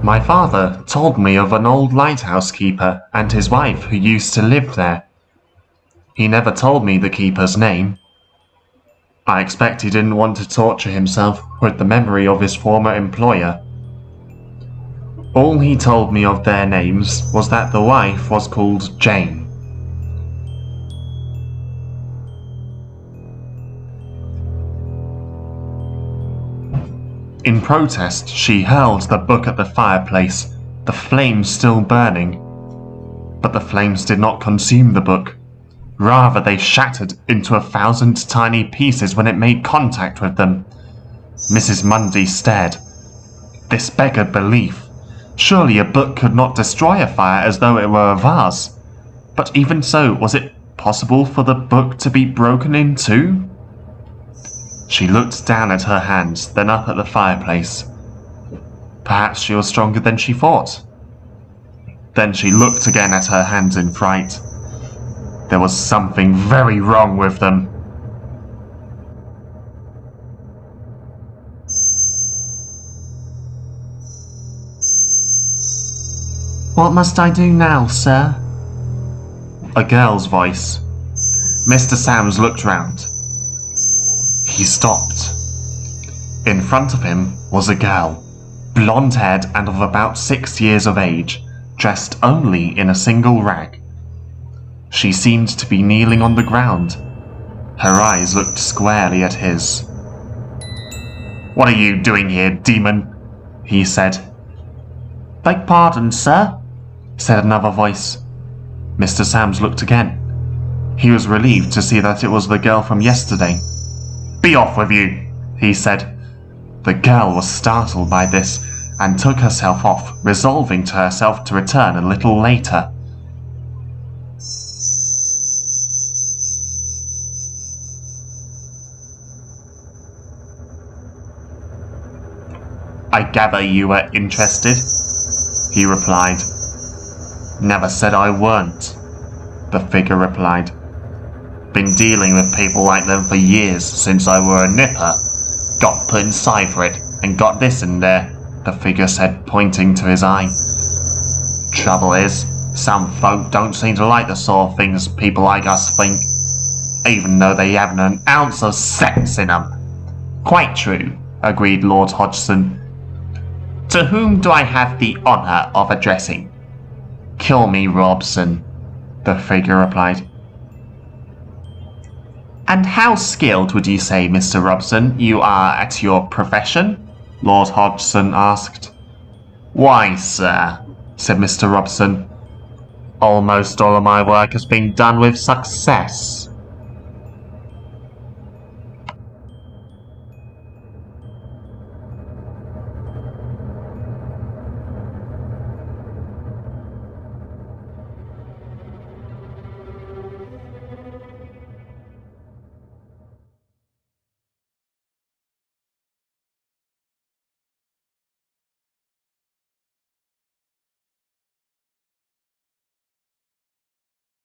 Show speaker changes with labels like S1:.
S1: My father told me of an old lighthouse keeper and his wife who used to live there. He never told me the keeper's name. I expect he didn't want to torture himself with the memory of his former employer. All he told me of their names was that the wife was called Jane. In protest, she hurled the book at the fireplace, the flames still burning. But the flames did not consume the book. Rather, they shattered into 1,000 tiny pieces when it made contact with them. Mrs. Mundy stared. This beggared belief. Surely a book could not destroy a fire as though it were a vase. But even so, was it possible for the book to be broken in two? She looked down at her hands, then up at the fireplace. Perhaps she was stronger than she thought. Then she looked again at her hands in fright. There was something very wrong with them. What must I do now, sir? A girl's voice. Mr. Sams looked round. He stopped. In front of him was a girl, blonde-haired and of about 6 years of age, dressed only in a single rag. She seemed to be kneeling on the ground. Her eyes looked squarely at his. "What are you doing here, demon?" he said. "Beg pardon, sir," said another voice. Mr. Sams looked again. He was relieved to see that it was the girl from yesterday. "Be off with you," he said. The girl was startled by this and took herself off, resolving to herself to return a little later. "I gather you were interested," he replied. "Never said I weren't," the figure replied. "Been dealing with people like them for years since I were a nipper. Got put inside for it and got this in there," the figure said, pointing to his eye. "Trouble is, some folk don't seem to like the sort of things people like us think, even though they haven't an ounce of sense in them." "Quite true," agreed Lord Hodgson. "To whom do I have the honour of addressing?" "Call me Robson," the figure replied. "And how skilled would you say, Mr. Robson, you are at your profession?" Lord Hodgson asked. "Why, sir," said Mr. Robson, "almost all of my work has been done with success."